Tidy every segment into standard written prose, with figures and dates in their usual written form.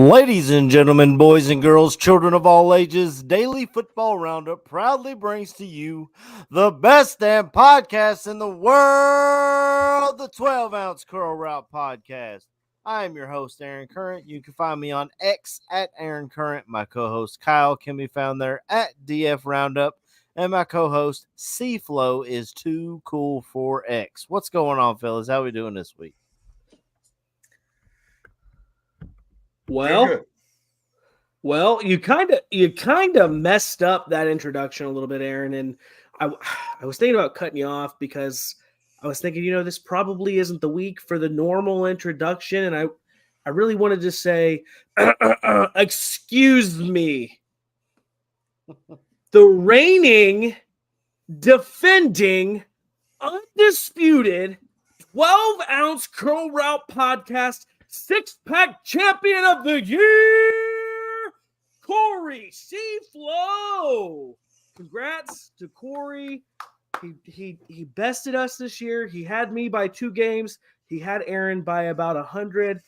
Ladies and gentlemen, boys and girls, children of all ages, Daily Football Roundup proudly brings to you the best damn podcast in the world, the 12-Ounce Curl Route Podcast. I am your host, Aaron Current. You can find me on X at Aaron Current. My co-host, Kyle, can be found there at DF Roundup. And my co-host, C-Flow, is too cool for X. What's going on, fellas? How we doing this week? Well, you kind of messed up that introduction a little bit, Aaron. And I was thinking about cutting you off because I was thinking, this probably isn't the week for the normal introduction, and I really wanted to say, excuse me, the reigning, defending, undisputed 12-Ounce Curl Route Podcast 6-pack champion of the year, Corey C-Flow. Congrats to Corey. He bested us this year. He had me by 2 games. He had Aaron by about 100.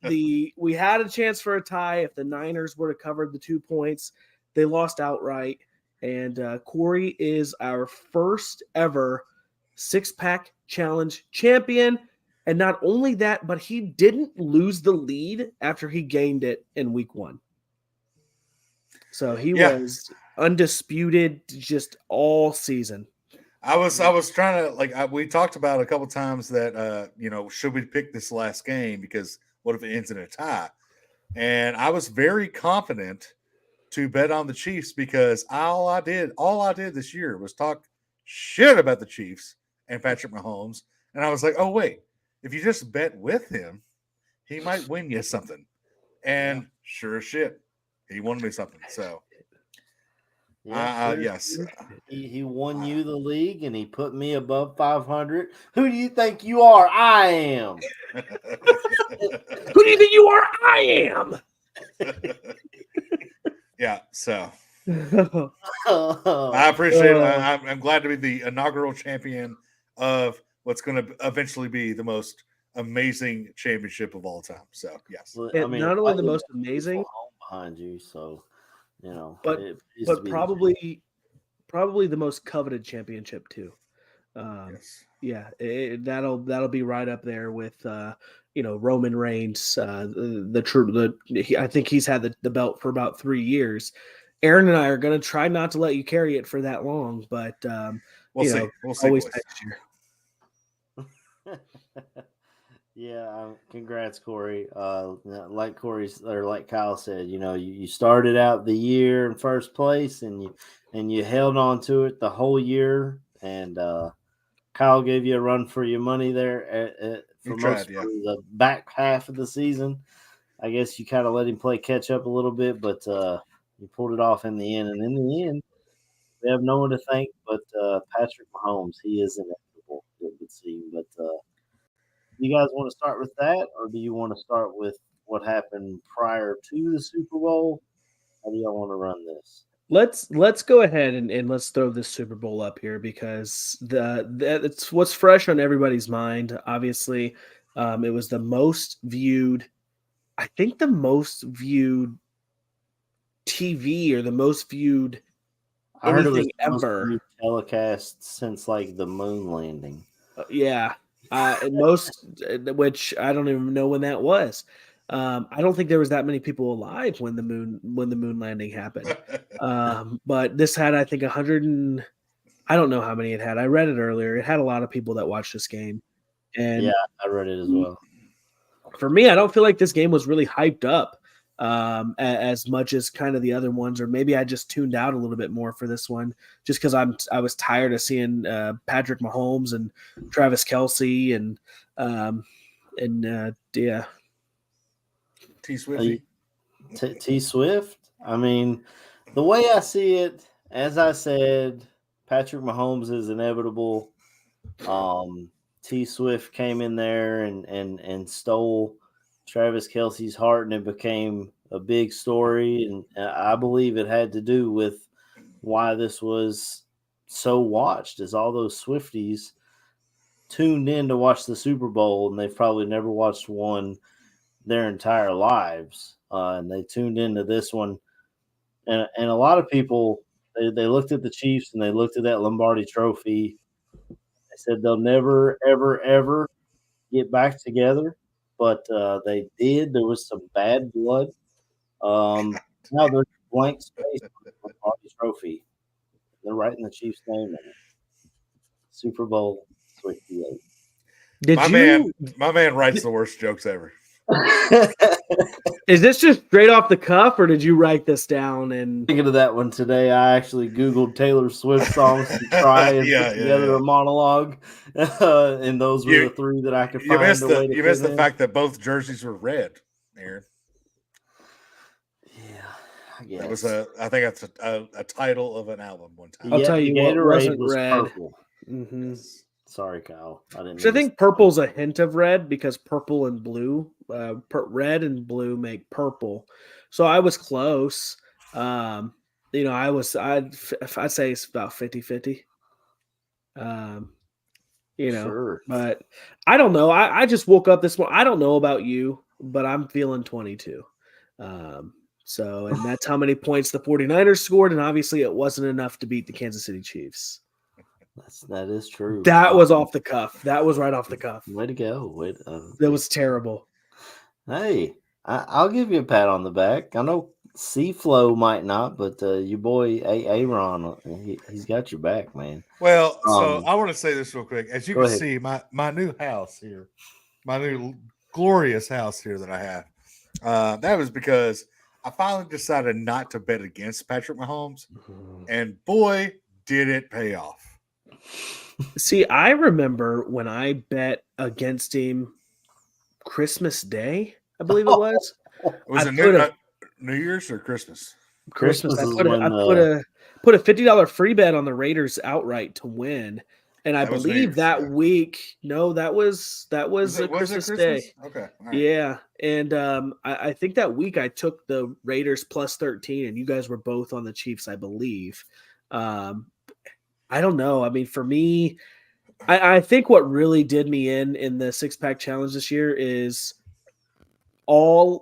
We had a chance for a tie if the Niners would have covered the 2 points. They lost outright. And Corey is our first ever 6-pack challenge champion. And not only that, but he didn't lose the lead after he gained it in week 1. So he was undisputed just all season. I was trying to, we talked about a couple times that, should we pick this last game? Because what if it ends in a tie? And I was very confident to bet on the Chiefs because all I did this year was talk shit about the Chiefs and Patrick Mahomes. And I was like, oh, wait. If you just bet with him, he might win you something. And sure as shit, he won me something. So, yes. He won you the league, and he put me above 500. Who do you think you are? I am. Who do you think you are? I am. Yeah, so. I appreciate it. I'm glad to be the inaugural champion of what's going to eventually be the most amazing championship of all time. So, yes. Well, not only the most amazing behind you, so but probably the most coveted championship too. Yes. Yeah, that'll be right up there with Roman Reigns. I think he's had the belt for about 3 years. Aaron and I are going to try not to let you carry it for that long, but we'll see. We'll see. Always next year. Yeah, congrats, Corey. Like Kyle said, you started out the year in first place, and you held on to it the whole year. And Kyle gave you a run for your money there for the back half of the season. I guess you kind of let him play catch up a little bit, but you pulled it off in the end. And in the end, we have no one to thank but Patrick Mahomes. He is inevitable, it would seem. But you guys want to start with that, or do you want to start with what happened prior to the Super Bowl? How do y'all want to run this? Let's go ahead and let's throw this Super Bowl up here because it's what's fresh on everybody's mind. Obviously, it was the most viewed. I think the most viewed TV or the most viewed anything ever telecast since the moon landing. Yeah. Most, which I don't even know when that was. I don't think there was that many people alive when the moon landing happened. But this had, I think, 100 and I don't know how many it had. I read it earlier. It had a lot of people that watched this game. And yeah, I read it as well. For me, I don't feel like this game was really hyped up as much as kind of the other ones, or maybe I just tuned out a little bit more for this one, just because I was tired of seeing Patrick Mahomes and Travis Kelce and T Swift. T Swift. I mean, the way I see it, as I said, Patrick Mahomes is inevitable. T Swift came in there and stole Travis Kelce's heart, and it became a big story. And I believe it had to do with why this was so watched, as all those Swifties tuned in to watch the Super Bowl, and they've probably never watched one their entire lives, and they tuned into this one. And a lot of people they looked at the Chiefs and they looked at that Lombardi Trophy. They said they'll never, ever, ever get back together, but they did. There was some bad blood. Now there's blank space on the Lombardi Trophy. They're writing the Chiefs' name in it. Super Bowl 58. My man writes the worst jokes ever. Is this just straight off the cuff, or did you write this down? And Thinking of that one today, I actually Googled Taylor Swift songs to try and put together a monologue, and those were the three that I could find. You missed the fact that both jerseys were red, Aaron. Yeah, I guess that was I think that's a title of an album one time. I'll tell you what wasn't was red. Purple. Mm-hmm. Sorry, Kyle. I think purple's a hint of red because purple and blue, red and blue make purple. So I was close. I'd say it's about 50-50. Sure. But I don't know. I just woke up this morning. I don't know about you, but I'm feeling 22. And that's how many points the 49ers scored. And obviously it wasn't enough to beat the Kansas City Chiefs. That is true. That was off the cuff. That was right off the cuff. Way to go. That was terrible. Hey, I'll give you a pat on the back. I know C-Flow might not, but your boy Aaron, he's got your back, man. Well, so I want to say this real quick. As you can ahead. see, my new house here, my new glorious house here that I have, that was because I finally decided not to bet against Patrick Mahomes, and boy, did it pay off. See, I remember when I bet against him Christmas Day, I believe it was. Was it New Year's or Christmas? Christmas. I is put a $50 free bet on the Raiders outright to win, and I believe that week. No, that was Christmas Day. Okay, all right. Yeah, and I think that week I took the Raiders plus 13, and you guys were both on the Chiefs, I believe. I don't know. I mean, for me, I think what really did me in the six-pack challenge this year is the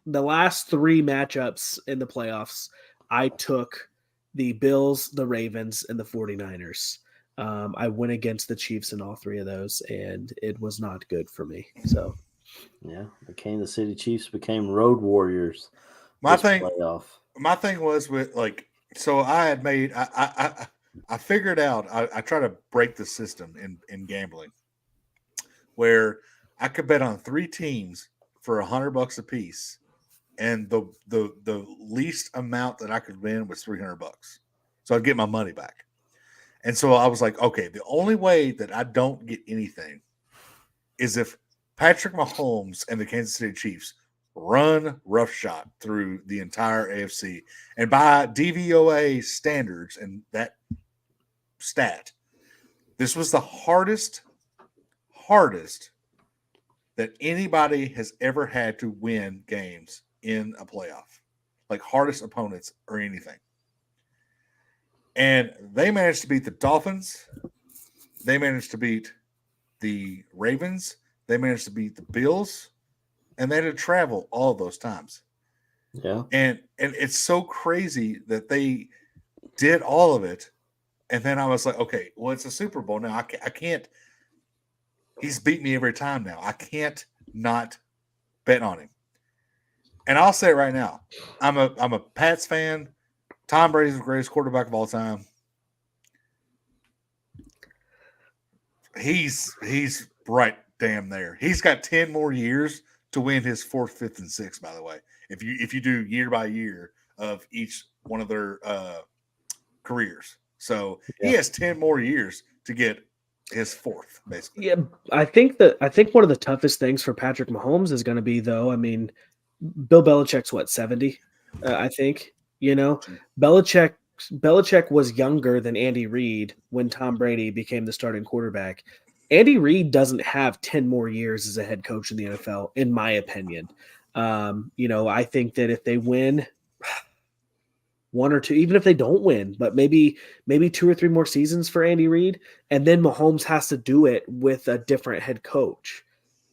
last three matchups in the playoffs, I took the Bills, the Ravens, and the 49ers. I went against the Chiefs in all three of those, and it was not good for me. So, yeah, the Kansas City Chiefs became road warriors. My thing was with so I had made I figured out I try to break the system in gambling where I could bet on three teams for $100 a piece, and the least amount that I could win was $300. So I'd get my money back. And so I was like, okay, the only way that I don't get anything is if Patrick Mahomes and the Kansas City Chiefs run roughshod through the entire AFC. And by DVOA standards and that stat, this was the hardest that anybody has ever had to win games in a playoff, like hardest opponents or anything. And they managed to beat the Dolphins. They managed to beat the Ravens. They managed to beat the Bills. And they had to travel all of those times. Yeah. And it's so crazy that they did all of it. And then I was like, okay, well, it's a Super Bowl now. I can't. He's beat me every time now. I can't not bet on him. And I'll say it right now. I'm a Pats fan. Tom Brady's the greatest quarterback of all time. He's right damn there. He's got 10 more years to win his fourth, fifth, and sixth, by the way. If you do year by year of each one of their careers. So he has 10 more years to get his fourth, basically. Yeah, I think one of the toughest things for Patrick Mahomes is going to be, though, I mean, Bill Belichick's what, 70? I think, Belichick was younger than Andy Reid when Tom Brady became the starting quarterback. Andy Reid doesn't have 10 more years as a head coach in the NFL, in my opinion. I think that if they win one or two, even if they don't win, but maybe 2 or 3 more seasons for Andy Reid, and then Mahomes has to do it with a different head coach.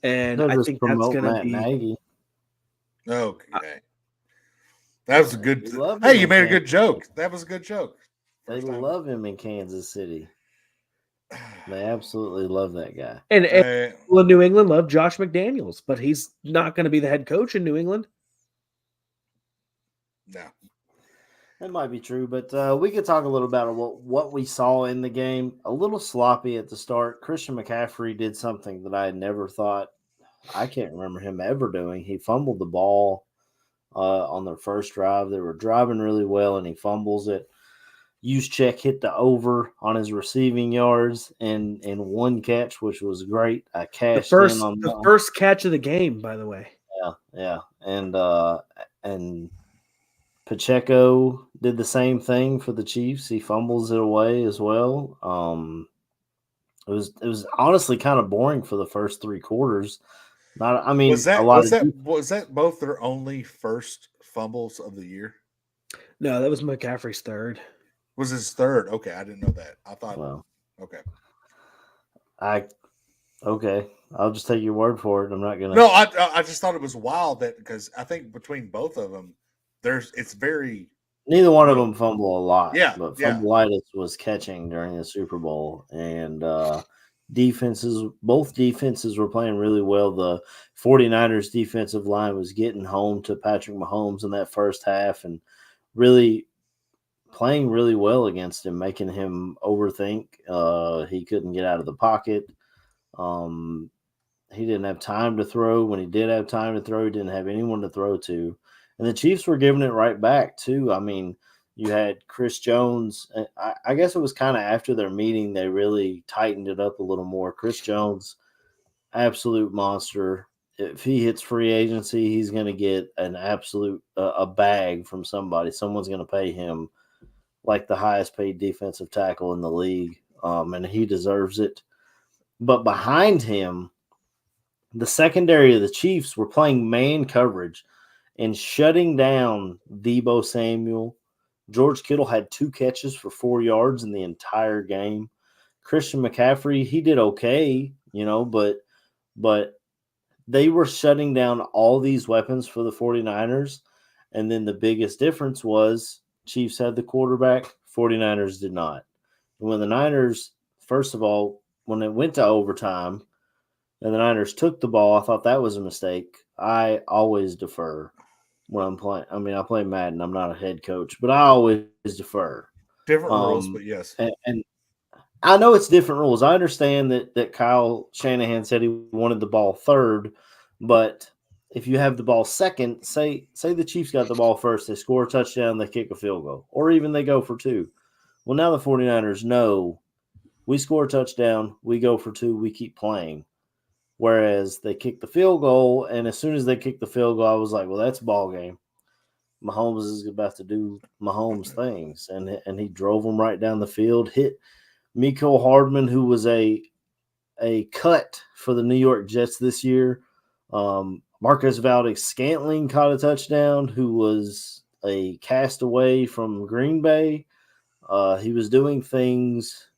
And They'll I just think that's promote going to Matt be Nagy. Okay. That was a good. We love Hey, him you in made a good Kansas joke. City. That was a good joke. They First time. love him in Kansas City. They absolutely love that guy. and Hey, people in New England love Josh McDaniels, but he's not going to be the head coach in New England. no. That might be true, but we could talk a little about what we saw in the game. A little sloppy at the start. Christian McCaffrey did something that I had never thought. I can't remember him ever doing. He fumbled the ball on their first drive. They were driving really well, and he fumbles it. Juszczyk hit the over on his receiving yards and one catch, which was great. I cashed in on The that one. first catch of the game, by the way. Yeah. And Pacheco did the same thing for the Chiefs. He fumbles it away as well. It was honestly kind of boring for the first three quarters. Was A lot of that both their only first fumbles of the year? No, that was McCaffrey's third. Was his third? Okay, I didn't know that. I thought. Well, Okay. Okay. I'll just take your word for it. I'm not gonna. No, I just thought it was wild that because I think between both of them, it's very. Neither one of them fumble a lot. Yeah, But yeah. Fumbleitis was catching during the Super Bowl, and both defenses were playing really well. The 49ers defensive line was getting home to Patrick Mahomes in that first half and really playing really well against him, making him overthink. He couldn't get out of the pocket. He didn't have time to throw. When he did have time to throw, he didn't have anyone to throw to. And the Chiefs were giving it right back, too. I mean, you had Chris Jones. I guess it was kind of after their meeting, they really tightened it up a little more. Chris Jones, absolute monster. If he hits free agency, he's going to get an absolute a bag from somebody. Someone's going to pay him like the highest paid defensive tackle in the league, and he deserves it. But behind him, the secondary of the Chiefs were playing man coverage and shutting down Deebo Samuel. George Kittle had 2 catches for 4 yards in the entire game. Christian McCaffrey, he did okay, but they were shutting down all these weapons for the 49ers. And then the biggest difference was Chiefs had the quarterback, 49ers did not. And when the Niners, first of all, when it went to overtime and the Niners took the ball, I thought that was a mistake. I always defer when I'm playing. I mean, I play Madden. I'm not a head coach, but I always defer. Different rules, but yes. And I know it's different rules. I understand that Kyle Shanahan said he wanted the ball third, but if you have the ball second, say the Chiefs got the ball first, they score a touchdown, they kick a field goal, or even they go for 2. Well, now the 49ers know we score a touchdown, we go for 2, we keep playing. Whereas they kick the field goal, and as soon as they kicked the field goal, I was like, well, that's a ball game. Mahomes is about to do Mahomes things, and he drove them right down the field, hit Mecole Hardman, who was a cut for the New York Jets this year. Marcus Valdes-Scantling caught a touchdown, who was a castaway from Green Bay. He was doing things.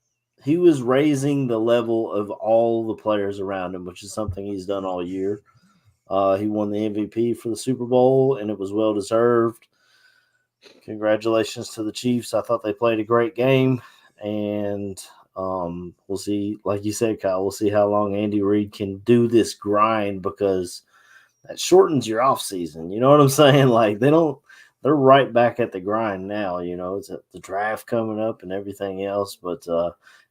He was raising the level of all the players around him, which is something he's done all year. He won the MVP for the Super Bowl, and it was well-deserved. Congratulations to the Chiefs. I thought they played a great game, and we'll see. Like you said, Kyle, we'll see how long Andy Reid can do this grind because that shortens your off season. You know what I'm saying? Like they're right back at the grind now. It's the draft coming up and everything else. But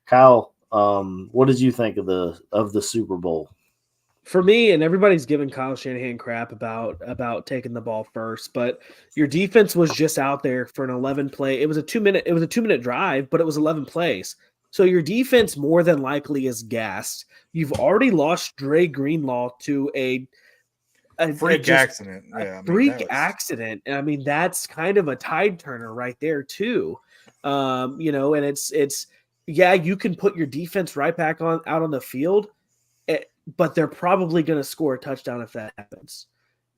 Kyle, what did you think of the Super Bowl? For me, and everybody's giving Kyle Shanahan crap about taking the ball first, but your defense was just out there for an 11 play. It was a 2-minute drive, but it was 11 plays. So your defense more than likely is gassed. You've already lost Dre Greenlaw to a freak accident. Yeah, accident. And I mean, that's kind of a tide turner right there too. And it's you can put your defense right back out on the field, but they're probably going to score a touchdown if that happens.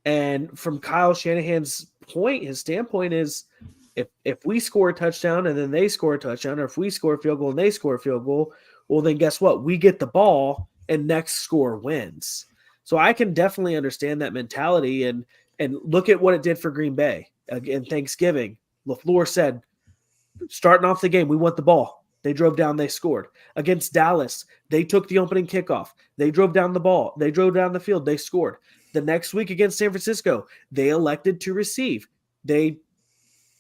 And from Kyle Shanahan's point, his standpoint is if we score a touchdown and then they score a touchdown, or if we score a field goal and they score a field goal, well, then guess what? We get the ball and next score wins. So I can definitely understand that mentality and look at what it did for Green Bay. Again, Thanksgiving, LaFleur said, starting off the game, we want the ball. They drove down, they scored. Against Dallas, they took the opening kickoff. They drove down the ball. They drove down the field. They scored. The next week against San Francisco, they elected to receive. They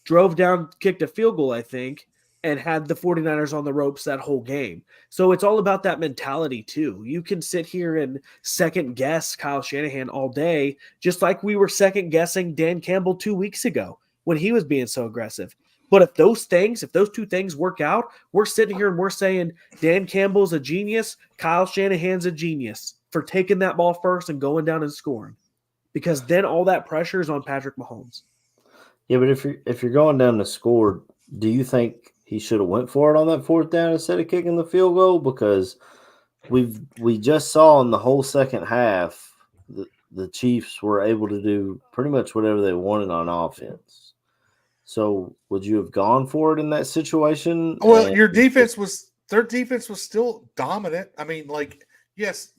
drove down, kicked a field goal, I think, and had the 49ers on the ropes that whole game. So it's all about that mentality too. You can sit here and second guess Kyle Shanahan all day, just like we were second guessing Dan Campbell 2 weeks ago when he was being so aggressive. But if those two things work out, we're sitting here and we're saying Dan Campbell's a genius, Kyle Shanahan's a genius for taking that ball first and going down and scoring. Because then all that pressure is on Patrick Mahomes. Yeah, but if you're going down to score, do you think he should have went for it on that fourth down instead of kicking the field goal? Because we just saw in the whole second half the Chiefs were able to do pretty much whatever they wanted on offense. So would you have gone for it in that situation? Well, their defense was still dominant. I mean, like, yes,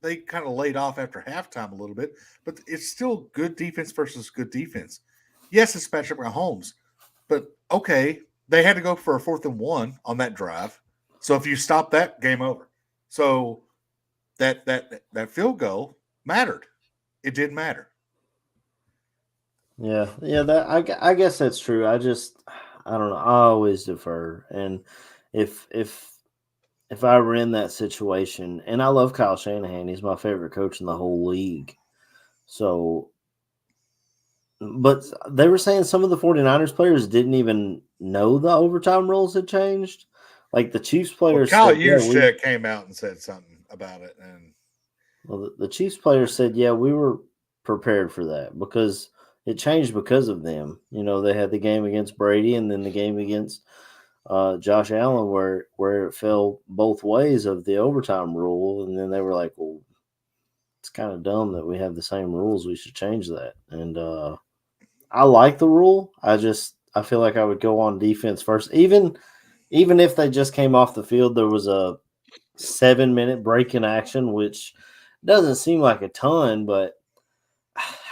they kind of laid off after halftime a little bit, but it's still good defense versus good defense. Yes, it's Patrick Mahomes, but okay, they had to go for a 4th and 1 on that drive. So if you stop that, game over. So that field goal mattered. It did matter. Yeah, I guess that's true. I don't know. I always defer, and if I were in that situation, and I love Kyle Shanahan, he's my favorite coach in the whole league. So, but they were saying some of the 49ers players didn't even know the overtime rules had changed. Like the Chiefs players, Kyle Juszczyk came out and said something about it, and the Chiefs players said, "Yeah, we were prepared for that because." It changed because of them. You know, they had the game against Brady and then the game against Josh Allen where it fell both ways of the overtime rule. And then they were like, well, it's kind of dumb that we have the same rules. We should change that. And I like the rule. I feel like I would go on defense first. Even if they just came off the field, there was a 7-minute break in action, which doesn't seem like a ton, but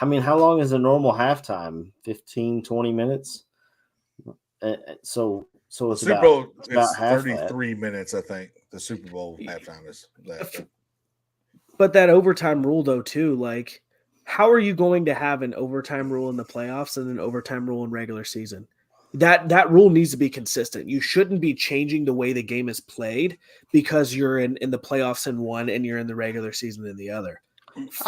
I mean, how long is a normal halftime? 15, 20 minutes? So it's Super Bowl, about it's half 33 minutes, I think. The Super Bowl halftime is that. But that overtime rule, though, too, like, how are you going to have an overtime rule in the playoffs and an overtime rule in regular season? That rule needs to be consistent. You shouldn't be changing the way the game is played because you're in the playoffs in one and you're in the regular season in the other.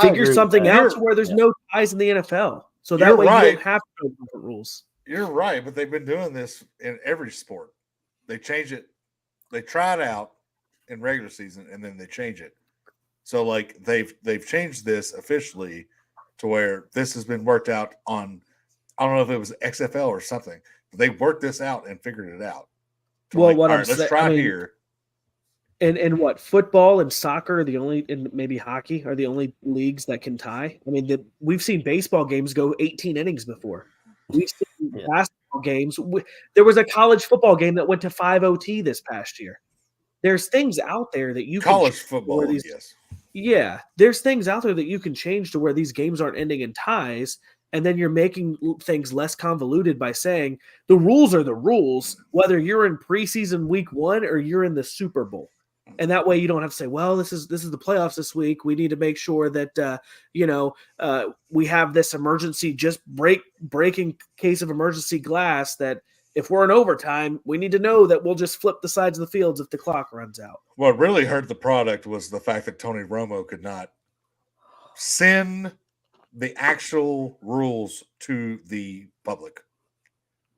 Figure something out to where there's no ties in the NFL. So that way you don't have to know different rules. You're right, but they've been doing this in every sport. They change it. They try it out in regular season, and then they change it. So, like, they've changed this officially to where this has been worked out on, I don't know if it was XFL or something, but they worked this out and figured it out. Well, like, let's try here. And what, football and soccer are the only, and maybe hockey are the only leagues that can tie. I mean, we've seen baseball games go 18 innings before. We've seen basketball games. There was a college football game that went to 5 OT this past year. There's things out there that you college football, yes. Yeah, there's things out there that you can change to where these games aren't ending in ties, and then you're making things less convoluted by saying the rules are the rules, whether you're in preseason week 1 or you're in the Super Bowl. And that way you don't have to say, well, this is the playoffs this week. We need to make sure that, we have this emergency just breaking case of emergency glass that if we're in overtime, we need to know that we'll just flip the sides of the fields if the clock runs out. What really hurt the product was the fact that Tony Romo could not send the actual rules to the public.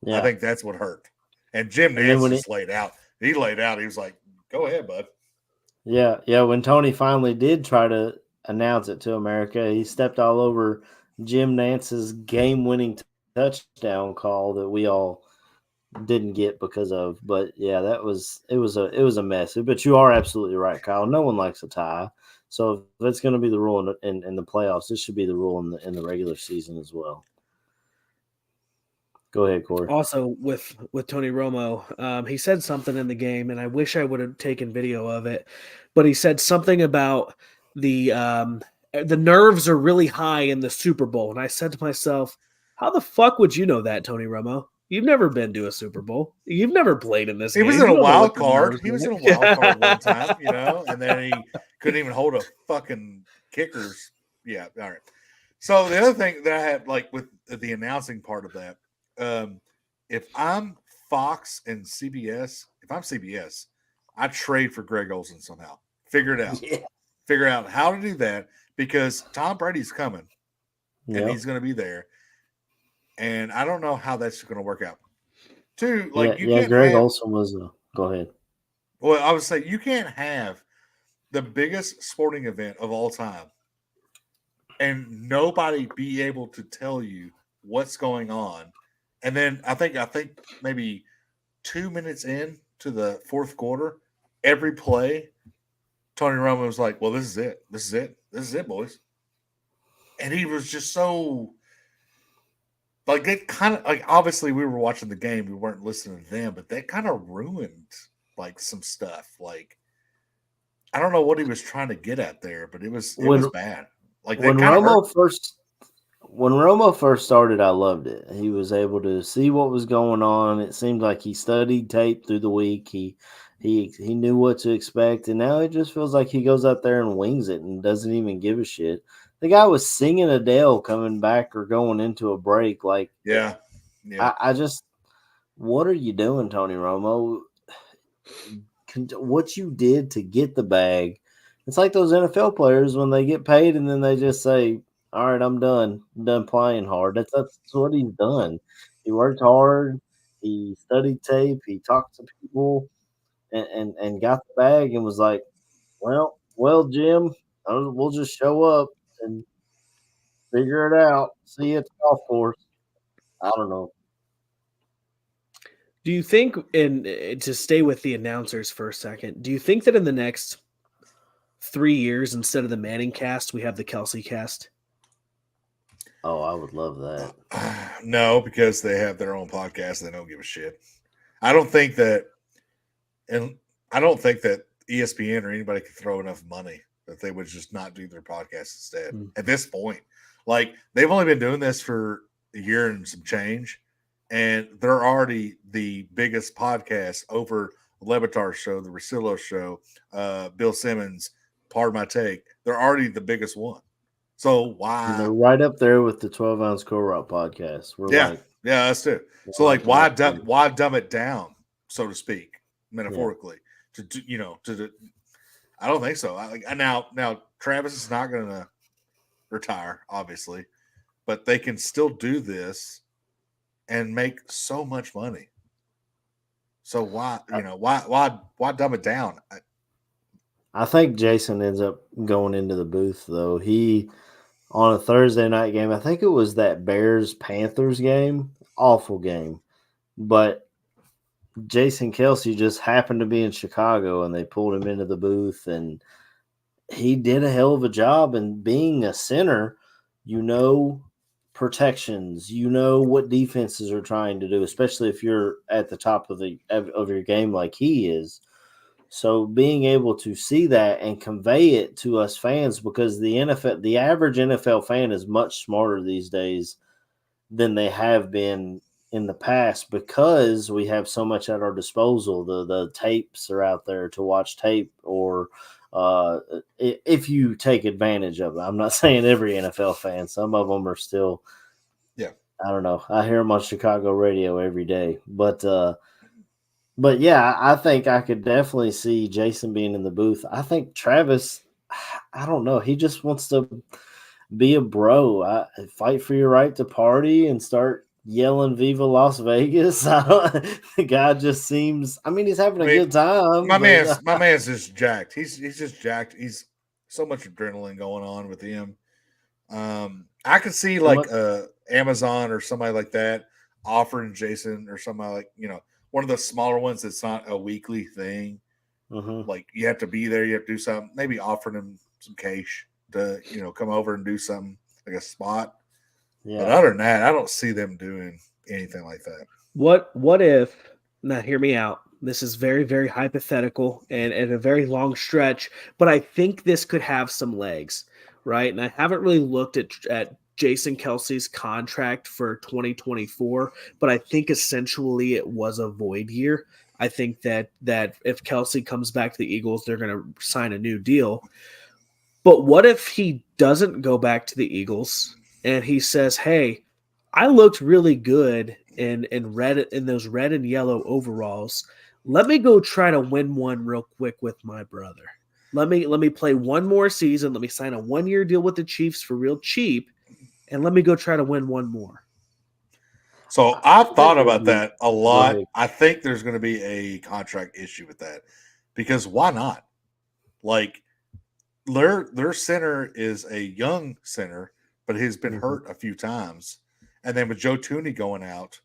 Yeah. I think that's what hurt. And Jim Nantz just laid out. He laid out. He was like, go ahead, bud. Yeah. When Tony finally did try to announce it to America, he stepped all over Jim Nantz's game-winning touchdown call that we all didn't get because of. But yeah, it was a mess. But you are absolutely right, Kyle. No one likes a tie. So if that's going to be the rule in the playoffs, this should be the rule in the regular season as well. Go ahead, Corey. Also, with Tony Romo, he said something in the game, and I wish I would have taken video of it, but he said something about the the nerves are really high in the Super Bowl. And I said to myself, how the fuck would you know that, Tony Romo? You've never been to a Super Bowl. You've never played in this He game. was in You a don't know what wild the card. nerves He was are in a like. wild card one time, and then he couldn't even hold a fucking kickers. Yeah, all right. So the other thing that I had, like with the announcing part of that, if I'm Fox and CBS, if I'm CBS, I trade for Greg Olson somehow. Figure it out. Yeah. Figure out how to do that because Tom Brady's coming and Yep. he's going to be there. And I don't know how that's going to work out. Two, like you yeah. can't Greg have, Olson was. Go ahead. well, I would say you can't have the biggest sporting event of all time and nobody be able to tell you what's going on. And then I think maybe 2 minutes in to the fourth quarter, every play, Tony Romo was like, well, this is it. This is it. This is it, boys. And he was just so like that kind of like obviously we were watching the game, we weren't listening to them, but that kind of ruined like some stuff. Like I don't know what he was trying to get at there, but it was bad. Like that when kind of Romo first started, I loved it. He was able to see what was going on. It seemed like he studied tape through the week. He knew what to expect, and now it just feels like he goes out there and wings it and doesn't even give a shit. The guy was singing Adele coming back or going into a break. Like, yeah. I just, what are you doing, Tony Romo? What you did to get the bag. It's like those NFL players when they get paid and then they just say, all right, I'm done. I'm done playing hard. That's what he's done. He worked hard. He studied tape. He talked to people and got the bag and was like, well, Jim, we'll just show up and figure it out. See you at the golf course. I don't know. Do you think, and to stay with the announcers for a second, do you think that in the next 3 years, instead of the Manning cast, we have the Kelsey cast? Oh, I would love that. No, because they have their own podcast. They don't give a shit. I don't think that ESPN or anybody could throw enough money that they would just not do their podcast instead. At this point, like they've only been doing this for a year and some change, and they're already the biggest podcast over Le Batard show, the Rosillo show, Bill Simmons, Pardon My Take. They're already the biggest one. So why? And they're right up there with the 12-ounce Crow Route podcast. Yeah, that's it. So like, why dumb it down, so to speak, metaphorically? Yeah. I don't think so. Now Travis is not going to retire, obviously, but they can still do this and make so much money. So why dumb it down? I think Jason ends up going into the booth though. He on a Thursday night game, I think it was that Bears-Panthers game, awful game, but Jason Kelsey just happened to be in Chicago and they pulled him into the booth and he did a hell of a job. And being a center, protections, what defenses are trying to do, especially if you're at the top of your game like he is. So being able to see that and convey it to us fans, because the average NFL fan is much smarter these days than they have been in the past because we have so much at our disposal. The tapes are out there to watch tape, or if you take advantage of it. I'm not saying every NFL fan. Some of them are still, I don't know. I hear them on Chicago radio every day, but yeah, I think I could definitely see Jason being in the booth. I think Travis, I don't know. He just wants to be a bro. Fight for your right to party and start yelling "Viva Las Vegas." The guy just seems. I mean, he's having a good time. My man's just jacked. He's just jacked. He's so much adrenaline going on with him. I could see like Amazon or somebody like that offering Jason or somebody like one of the smaller ones that's not a weekly thing. Mm-hmm. Like you have to be there, you have to do something. Maybe offering him some cash to come over and do something like a spot. Yeah. But other than that, I don't see them doing anything like that. What if? Now, hear me out. This is very, very hypothetical and a very long stretch, but I think this could have some legs. right? And I haven't really looked at Jason Kelsey's contract for 2024, but I think essentially it was a void year. I think that if Kelsey comes back to the Eagles, they're going to sign a new deal. But what if he doesn't go back to the Eagles and he says, "Hey, I looked really good in those red and yellow overalls. Let me go try to win one real quick with my brother. Let me play one more season. Let me sign a 1-year deal with the Chiefs for real cheap, and let me go try to win one more." So I've thought about that a Go lot. ahead. I think there's going to be a contract issue with that because why not? Like their center is a young center, but he's been hurt a few times. And then with Joe Tooney going out,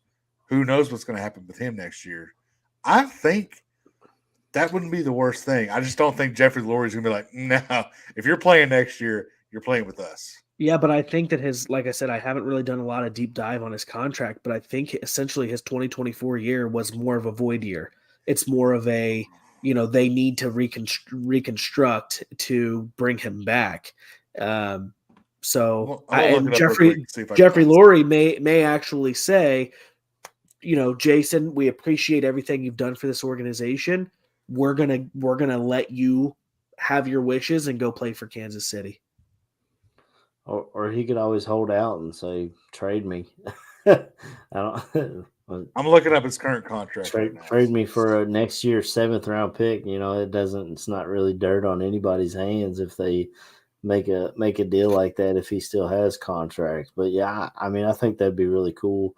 who knows what's going to happen with him next year? I think that wouldn't be the worst thing. I just don't think Jeffrey Lurie's going to be like, no, if you're playing next year, you're playing with us. Yeah, but I think that like I said, I haven't really done a lot of deep dive on his contract, but I think essentially his 2024 year was more of a void year. It's more of a, they need to reconstruct to bring him back. So I'm gonna look it up real quick and see if I can Jeffrey find Lurie may actually say, Jason, we appreciate everything you've done for this organization. We're gonna let you have your wishes and go play for Kansas City. Or he could always hold out and say, "Trade me." I don't. I'm looking up his current contract right now. Trade me for a next year 7th round pick. It's not really dirt on anybody's hands if they make a deal like that if he still has contract. But yeah, I mean, I think that'd be really cool.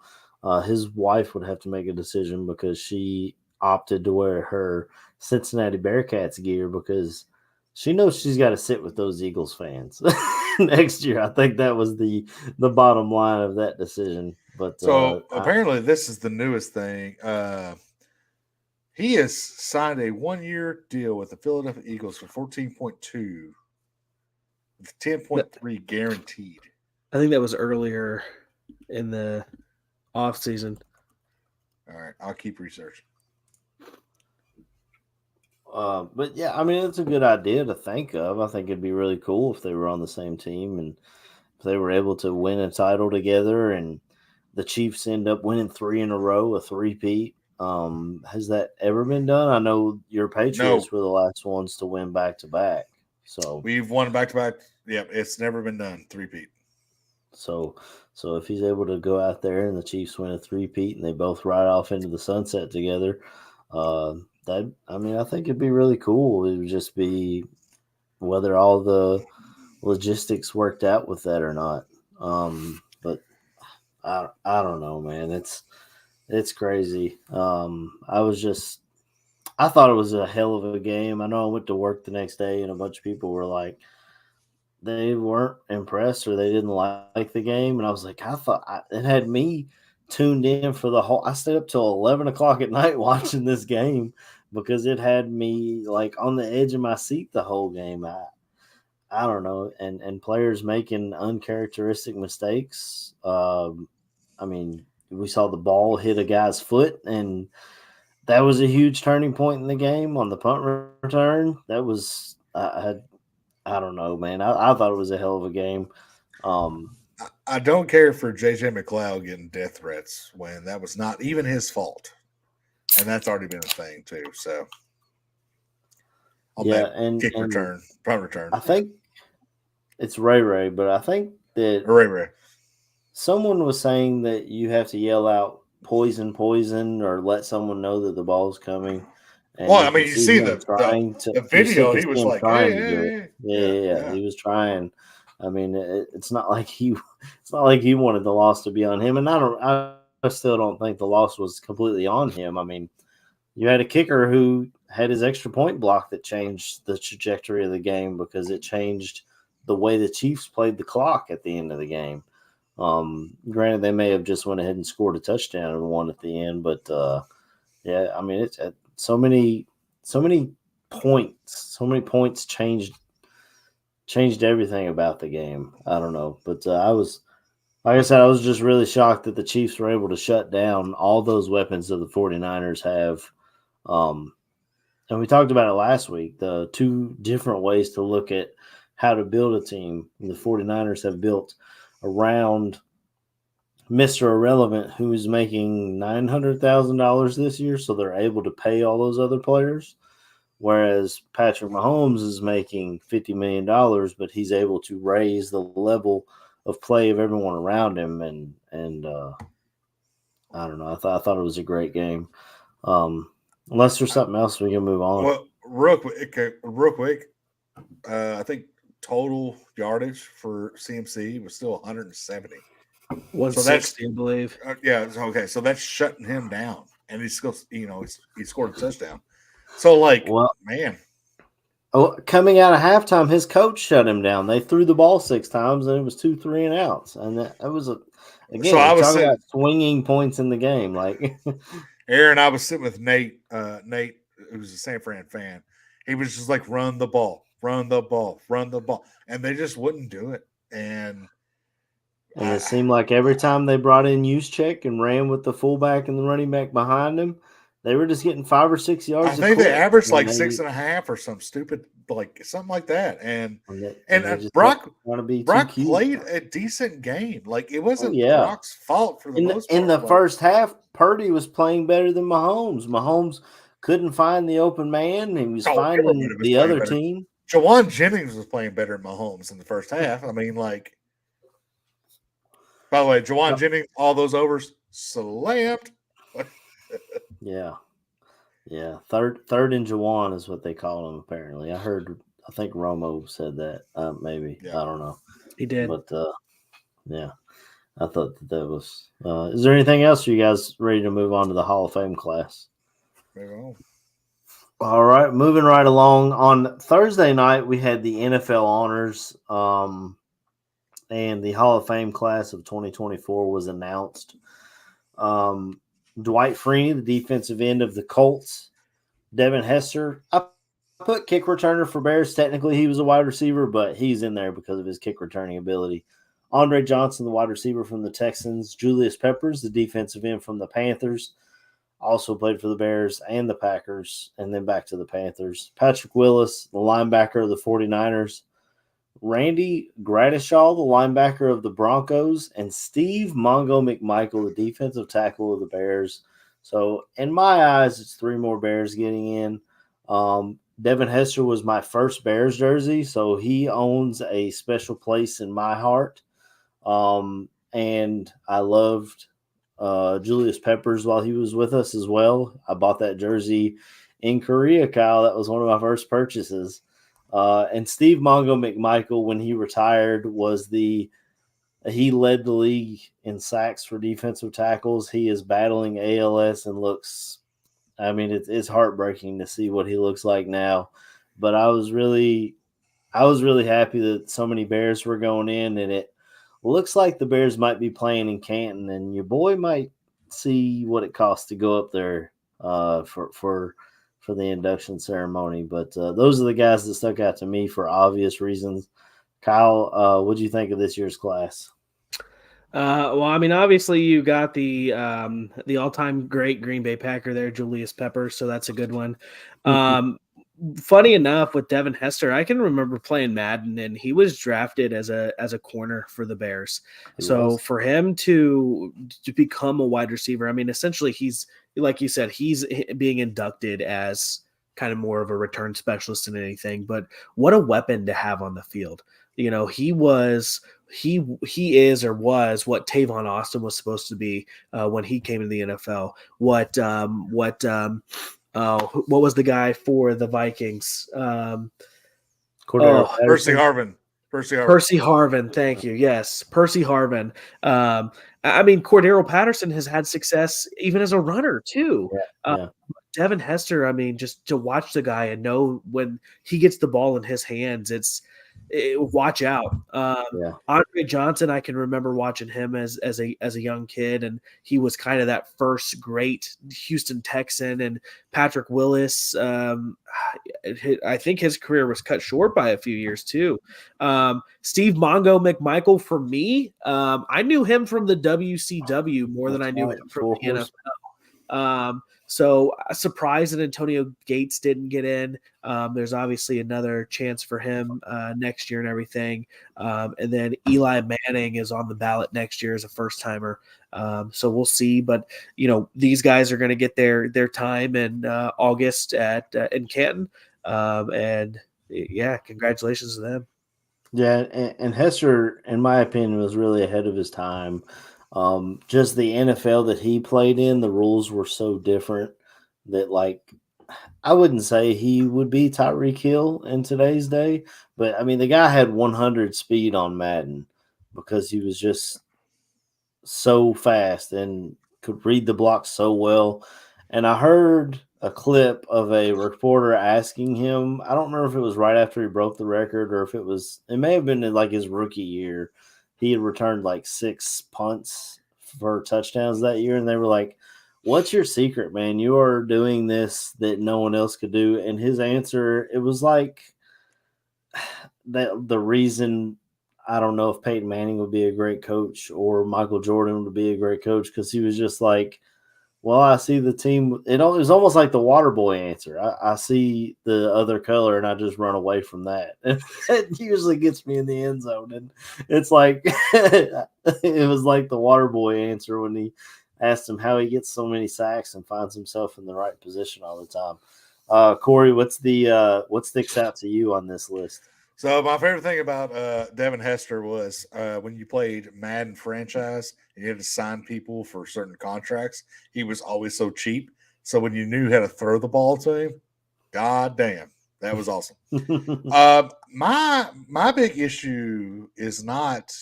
His wife would have to make a decision because she opted to wear her Cincinnati Bearcats gear because she knows she's got to sit with those Eagles fans next year. I think that was the bottom line of that decision. But so apparently, this is the newest thing. He has signed a 1-year deal with the Philadelphia Eagles for 14.2, with 10.3 guaranteed. I think that was earlier in the off season. All right, I'll keep researching. But yeah, I mean, it's a good idea to think of. I think it'd be really cool if they were on the same team and if they were able to win a title together and the Chiefs end up winning 3 in a row, a three-peat. Has that ever been done? I know your Patriots were the last ones to win back-to-back. So we've won back-to-back. Yep, it's never been done, three-peat. So if he's able to go out there and the Chiefs win a three-peat and they both ride off into the sunset together, I think it'd be really cool. It would just be whether all the logistics worked out with that or not. But I don't know, man. It's crazy. I thought it was a hell of a game. I know I went to work the next day and a bunch of people were like, they weren't impressed or they didn't like the game. And I was like, it had me tuned in for the whole. I stayed up till 11 o'clock at night watching this game because it had me like on the edge of my seat the whole game. I don't know, and players making uncharacteristic mistakes. I mean, we saw the ball hit a guy's foot, and that was a huge turning point in the game on the punt return. That was I don't know, man. I thought it was a hell of a game. I don't care for JJ McLeod getting death threats when that was not even his fault, and that's already been a thing too. So, kick return, punt return. I think it's Ray, but I think that Ray. Someone was saying that you have to yell out poison, or let someone know that the ball's coming. And well, I mean, you see the video. He was like, hey. Yeah, he was trying. I mean, it's not like he wanted the loss to be on him, and I still don't think the loss was completely on him. I mean, you had a kicker who had his extra point block that changed the trajectory of the game because it changed the way the Chiefs played the clock at the end of the game. Granted, they may have just went ahead and scored a touchdown and won at the end, but yeah, I mean, it's so many points changed everything about the game. I don't know, but I was just really shocked that the Chiefs were able to shut down all those weapons that the 49ers have. And we talked about it last week, the two different ways to look at how to build a team. And the 49ers have built around Mr. Irrelevant, who's making $900,000 this year, so they're able to pay all those other players. Whereas Patrick Mahomes is making $50 million, but he's able to raise the level of play of everyone around him. And I don't know. I thought it was a great game. Unless there's something else, we can move on. Well, real quick, I think total yardage for CMC was still 170. 160, I believe. Yeah, okay. So that's shutting him down, and he's still, he scored a touchdown. So, man. Oh, coming out of halftime, his coach shut him down. They threw the ball 6 times, and it was 2 3-and-outs, and that was again. So I was talking about swinging points in the game, like Aaron. I was sitting with Nate. Nate, who's a San Fran fan, he was just like, "Run the ball, run the ball, run the ball," and they just wouldn't do it. And it seemed like every time they brought in Juszczyk and ran with the fullback and the running back behind him, they were just getting 5 or 6 yards. I think they averaged like 6.5 or some stupid, like something like that. And Brock played a decent game. Like, it wasn't Brock's fault for the most part. In the first half, Purdy was playing better than Mahomes. Mahomes couldn't find the open man. He was finding the other team. Jawan Jennings was playing better than Mahomes in the first half. I mean, like, by the way, Jawan Jennings, all those overs slammed. Yeah. Third and Jawan is what they call him. Apparently, I think Romo said that. Maybe I don't know. He did, but yeah, I thought that was. Is there anything else? Are you guys ready to move on to the Hall of Fame class? Move on. All right, moving right along. On Thursday night, we had the NFL honors, and the Hall of Fame class of 2024 was announced. Dwight Freeney, the defensive end of the Colts. Devin Hester. I put kick returner for Bears. Technically, he was a wide receiver, but he's in there because of his kick returning ability. Andre Johnson, the wide receiver from the Texans. Julius Peppers, the defensive end from the Panthers. Also played for the Bears and the Packers, and then back to the Panthers. Patrick Willis, the linebacker of the 49ers. Randy Gradishaw, the linebacker of the Broncos, and Steve Mongo McMichael, the defensive tackle of the Bears. So, in my eyes, it's 3 more Bears getting in. Devin Hester was my first Bears jersey, so he owns a special place in my heart. And I loved Julius Peppers while he was with us as well. I bought that jersey in Korea, Kyle. That was one of my first purchases. And Steve Mongo McMichael, when he retired, he led the league in sacks for defensive tackles. He is battling ALS and it's heartbreaking to see what he looks like now. But I was really happy that so many Bears were going in, and it looks like the Bears might be playing in Canton, and your boy might see what it costs to go up there for the induction ceremony. But those are the guys that stuck out to me for obvious reasons. Kyle, what do you think of this year's class? Well, I mean, obviously you got the all-time great Green Bay Packer there, Julius Peppers, so that's a good one. Funny enough, with Devin Hester, I can remember playing Madden, and he was drafted as a corner for the Bears. For him to become a wide receiver, I mean, essentially he's, like you said, he's being inducted as kind of more of a return specialist than anything. But what a weapon to have on the field. He is or was what Tavon Austin was supposed to be when he came to the NFL. What was the guy for the Vikings? Percy Harvin. Percy Harvin, thank you. Yes, Percy Harvin. I mean, Cordero Patterson has had success even as a runner too. Yeah. Devin Hester, I mean, just to watch the guy and know when he gets the ball in his hands, watch out. Andre Johnson, I can remember watching him as a young kid, and he was kind of that first great Houston Texan. And Patrick Willis, I think his career was cut short by a few years too. Steve Mongo McMichael, for me, I knew him from the WCW more than I knew him from the NFL. So surprised that Antonio Gates didn't get in. There's obviously another chance for him next year and everything. And then Eli Manning is on the ballot next year as a first timer. So we'll see. But these guys are going to get their time in August in Canton. And yeah, congratulations to them. Yeah, and Hester, in my opinion, was really ahead of his time. Just the NFL that he played in, the rules were so different that, like, I wouldn't say he would be Tyreek Hill in today's day, but I mean, the guy had 100 speed on Madden because he was just so fast and could read the block so well. And I heard a clip of a reporter asking him, I don't remember if it was right after he broke the record or if it may have been in like his rookie year. He had returned like 6 punts for touchdowns that year. And they were like, "What's your secret, man? You are doing this that no one else could do." And his answer, it was like that the reason I don't know if Peyton Manning would be a great coach or Michael Jordan would be a great coach, because he was just like, well, I see the team. It was almost like the water boy answer. I see the other color and I just run away from that. It usually gets me in the end zone. And it's like, it was like the water boy answer when he asked him how he gets so many sacks and finds himself in the right position all the time. Corey, what sticks out to you on this list? So my favorite thing about Devin Hester was when you played Madden franchise and you had to sign people for certain contracts, he was always so cheap. So when you knew how to throw the ball to him, god damn, that was awesome. My big issue is not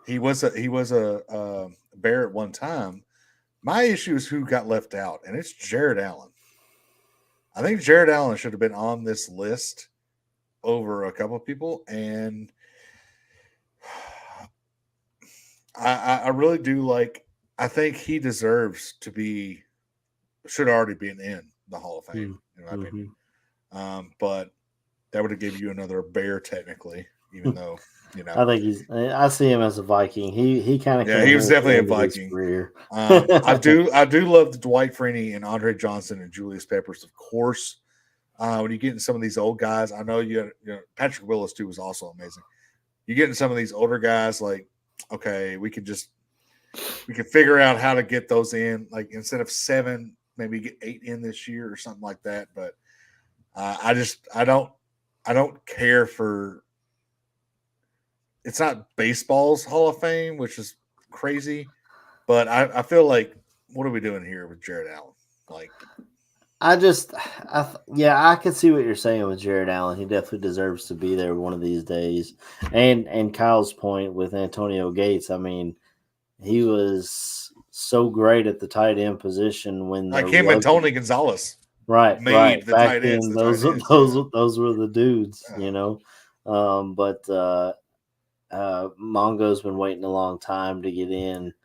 he was a Bear at one time. My issue is who got left out, and it's Jared Allen. I think Jared Allen should have been on this list over a couple of people, and I really do like. I think he deserves to be, should already be in the Hall of Fame, in my opinion. But that would have given you another Bear technically, even though I think I see him as a Viking. He kind of he was definitely a Viking. Career. I do love the Dwight Freeney and Andre Johnson and Julius Peppers, of course. When you get into some of these old guys, I know Patrick Willis too was also amazing. You get into some of these older guys, like, okay, we can figure out how to get those in. Like, instead of 7, maybe get 8 in this year or something like that. But I don't care for. It's not baseball's Hall of Fame, which is crazy, but I feel like, what are we doing here with Jared Allen? Like, I can see what you're saying with Jared Allen. He definitely deserves to be there one of these days. And Kyle's point with Antonio Gates, I mean, he was so great at the tight end position when like him and Tony Gonzalez, right? Made the back tight then, ends. Those were the dudes, But Mongo's been waiting a long time to get in.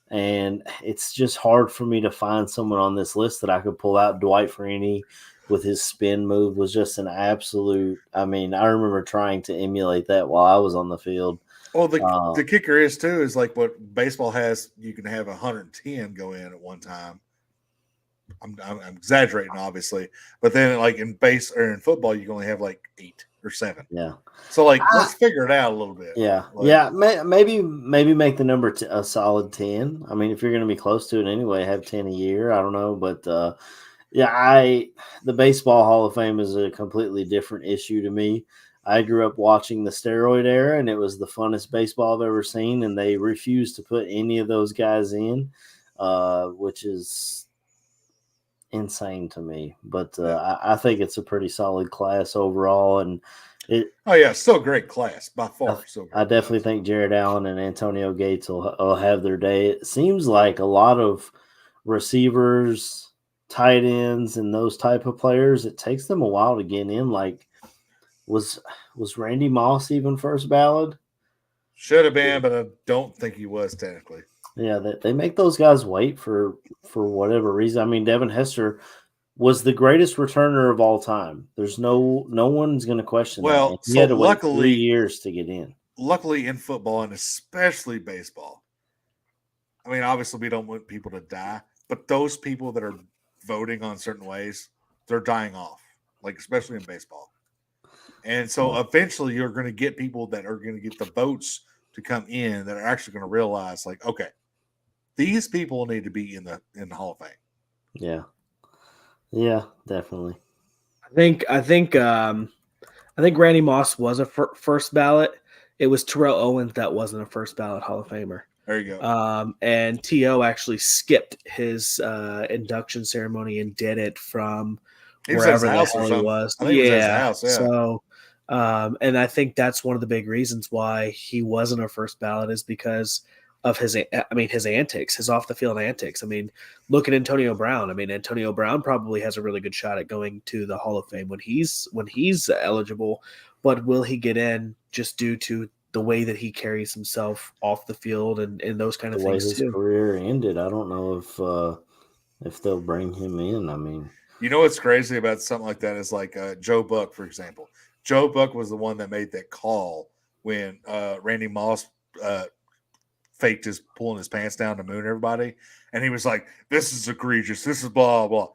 And it's just hard for me to find someone on this list that I could pull out. Dwight Freeney with his spin move was just an absolute. I mean, I remember trying to emulate that while I was on the field. Well, the kicker is like what baseball has. You can have 110 go in at one time. I'm exaggerating, obviously, but then like in football, you can only have like 8 or 7. Yeah. So like, let's figure it out a little bit. Yeah. Like, maybe make the number a solid 10. I mean, if you're going to be close to it anyway, have 10 a year. I don't know, but the Baseball Hall of Fame is a completely different issue to me. I grew up watching the steroid era, and it was the funnest baseball I've ever seen. And they refused to put any of those guys in, which is insane to me. But I think it's a pretty solid class overall, and still a great class by far. I definitely think Jared Allen and Antonio Gates will have their day. It seems like a lot of receivers, tight ends, and those type of players, it takes them a while to get in. Like, was Randy Moss even first ballot? Should have been, but I don't think he was technically. Yeah, they make those guys wait for whatever reason. I mean, Devin Hester was the greatest returner of all time. There's no one's going to question that. He had to wait 3 years to get in. Luckily, in football and especially baseball, I mean, obviously we don't want people to die, but those people that are voting on certain ways, they're dying off, like especially in baseball. And so eventually you're going to get people that are going to get the votes to come in that are actually going to realize, like, okay, these people need to be in the Hall of Fame. Yeah. Yeah, definitely. I think Randy Moss was a first ballot. It was Terrell Owens that wasn't a first ballot Hall of Famer. There you go. And T.O. actually skipped his induction ceremony and did it from wherever the hell he was. I think it was at his house, yeah. So, and I think that's one of the big reasons why he wasn't a first ballot is because of his antics, his off the field antics. I mean, look at Antonio Brown. I mean, Antonio Brown probably has a really good shot at going to the Hall of Fame when he's eligible, but will he get in just due to the way that he carries himself off the field and those kind of things his career ended? I don't know if they'll bring him in. I mean, you know what's crazy about something like that is like Joe Buck, for example. Joe Buck was the one that made that call when Randy Moss faked his pulling his pants down to moon everybody, and he was like, "This is egregious. This is blah blah."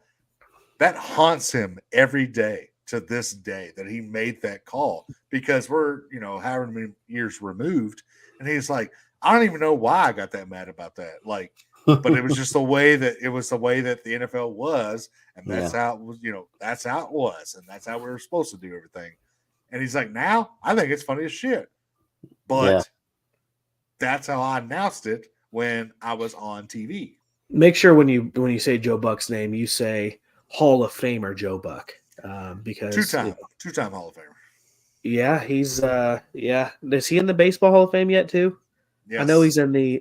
That haunts him every day to this day that he made that call, because we're however many years removed, and he's like, "I don't even know why I got that mad about that." Like, but it was just the way that the NFL was, and that's how it was. That's how it was, and that's how we were supposed to do everything. And he's like, "Now I think it's funny as shit," but that's how I announced it when I was on TV. Make sure when you say Joe Buck's name, you say Hall of Famer Joe Buck, because two-time Hall of Famer. Yeah, he's Is he in the Baseball Hall of Fame yet too? Yes. I know he is in the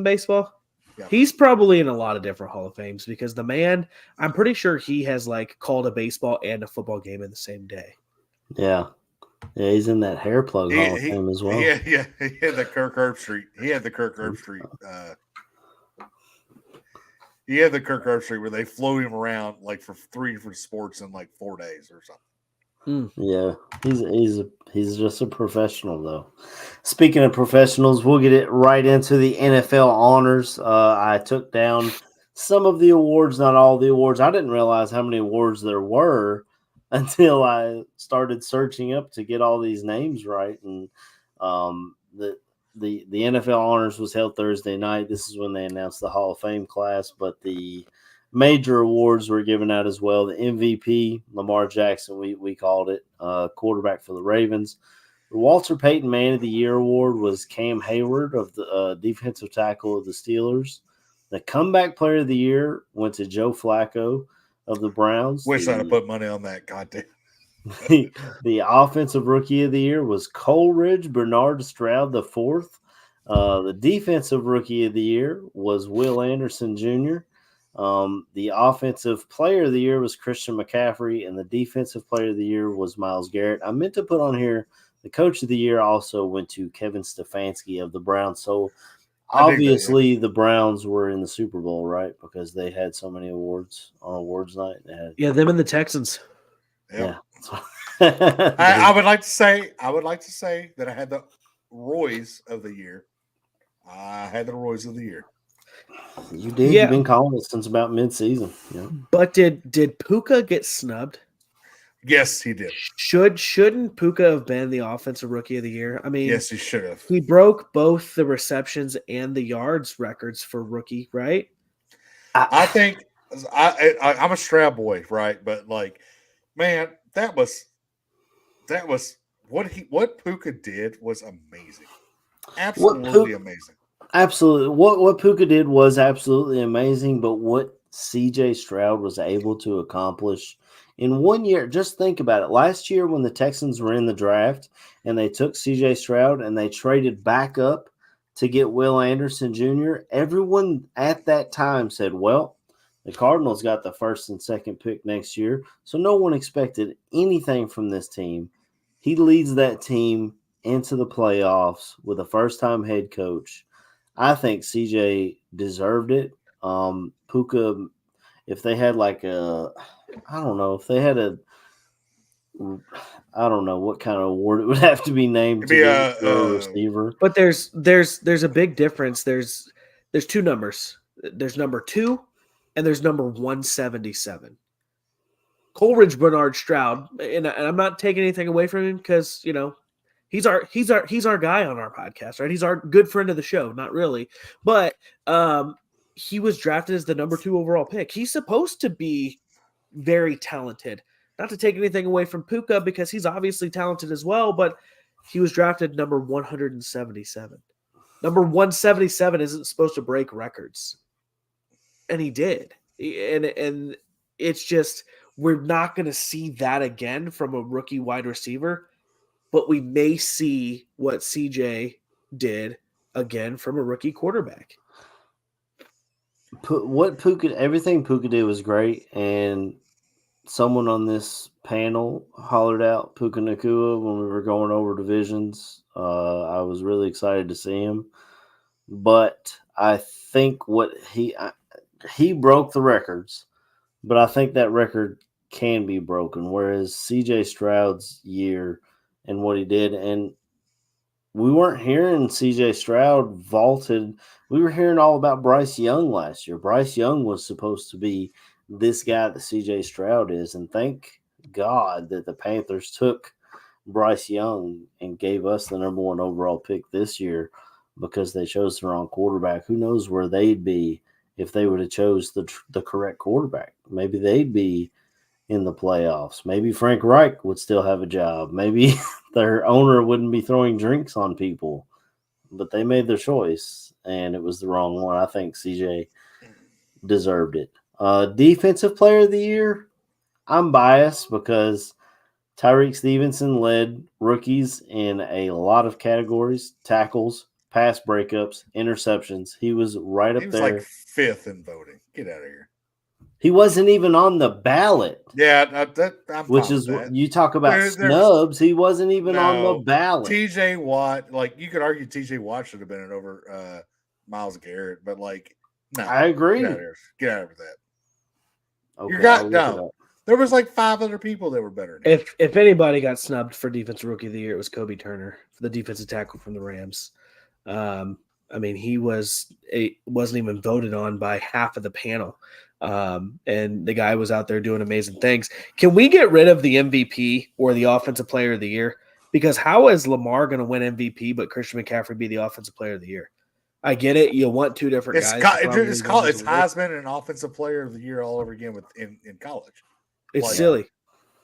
baseball. Yeah. He's probably in a lot of different Hall of Fames because the man, I'm pretty sure he has like called a baseball and a football game in the same day. Yeah. Yeah, he's in that hair plug Hall of Fame as well. Yeah, he had the Kirk Herbstreit. He had the Kirk Herbstreit where they float him around like for 3 different sports in like 4 days or something. Yeah, he's just a professional though. Speaking of professionals, we'll get it right into the NFL honors. I took down some of the awards, not all the awards. I didn't realize how many awards there were until I started searching up to get all these names right. And the NFL honors was held Thursday night. This is when they announced the Hall of Fame class, but the major awards were given out as well. The MVP, Lamar Jackson, we called it, quarterback for the Ravens. The Walter Payton Man of the Year award was Cam Hayward of the defensive tackle of the Steelers. The Comeback Player of the Year went to Joe Flacco of the Browns. Wish I'd have put money on that. Goddamn. The Offensive Rookie of the Year was Coleridge Bernard Stroud IV. The Defensive Rookie of the Year was Will Anderson Jr. The Offensive Player of the Year was Christian McCaffrey, and the Defensive Player of the Year was Myles Garrett. I meant to put on here the Coach of the Year also went to Kevin Stefanski of the Browns. So obviously the Browns were in the Super Bowl, right? Because they had so many awards on awards night. They had them and the Texans. Yeah. I would like to say that I had the Roys of the Year. I had the Roys of the Year. You did. Yeah. You've been calling it since about mid-season. Yeah. But did Puka get snubbed? Yes, he did. Shouldn't Puka have been the Offensive Rookie of the Year? I mean, yes, he should have. He broke both the receptions and the yards records for rookie, right? I think I'm a Stroud boy, right? But like, man, that was what Puka did was amazing. Absolutely amazing. Absolutely. What Puka did was absolutely amazing, but what CJ Stroud was able to accomplish in 1 year, just think about it. Last year when the Texans were in the draft and they took CJ Stroud and they traded back up to get Will Anderson Jr., everyone at that time said, well, the Cardinals got the first and second pick next year, so no one expected anything from this team. He leads that team into the playoffs with a first-time head coach. I think CJ deserved it. Puka, if they had like I don't know what kind of award it would have to be named to be a receiver. But there's a big difference. There's 2 numbers. There's number 2 and there's number 177. Coleridge Bernard Stroud, and I'm not taking anything away from him because he's our guy on our podcast, right? He's our good friend of the show, not really, but he was drafted as the number 2 overall pick. He's supposed to be very talented. Not to take anything away from Puka because he's obviously talented as well, but he was drafted number 177. Number 177 isn't supposed to break records, and he did. And it's just, we're not going to see that again from a rookie wide receiver, but we may see what CJ did again from a rookie quarterback. Everything Puka did was great, and someone on this panel hollered out Puka Nacua when we were going over divisions. I was really excited to see him, but I think he broke the records, but I think that record can be broken. Whereas CJ Stroud's year and what he did, and we weren't hearing CJ Stroud vaulted. We were hearing all about Bryce Young last year. Bryce Young was supposed to be this guy that CJ Stroud is, and thank God that the Panthers took Bryce Young and gave us the number 1 overall pick this year because they chose the wrong quarterback. Who knows where they'd be if they would have chose the correct quarterback? Maybe they'd be in the playoffs. Maybe Frank Reich would still have a job. Maybe their owner wouldn't be throwing drinks on people. But they made their choice, and it was the wrong one. I think CJ deserved it. Defensive player of the year, I'm biased because Tyreek Stevenson led rookies in a lot of categories: tackles, pass breakups, interceptions. He was right up there. He was like 5th in voting. Get out of here. He wasn't even on the ballot. Yeah, which is what you talk about snubs. He wasn't even on the ballot. TJ Watt, you could argue TJ Watt should have been it over Myles Garrett, but no. I agree. Get out of that. Okay, there was 5 other people that were better. If anybody got snubbed for defensive rookie of the year, it was Kobe Turner, for the defensive tackle from the Rams. He wasn't even voted on by half of the panel. And the guy was out there doing amazing things. Can we get rid of the MVP or the offensive player of the year? Because how is Lamar going to win MVP, but Christian McCaffrey be the offensive player of the year? I get it. You want 2 different guys. It's Heisman and offensive player of the year all over again in college. It's silly.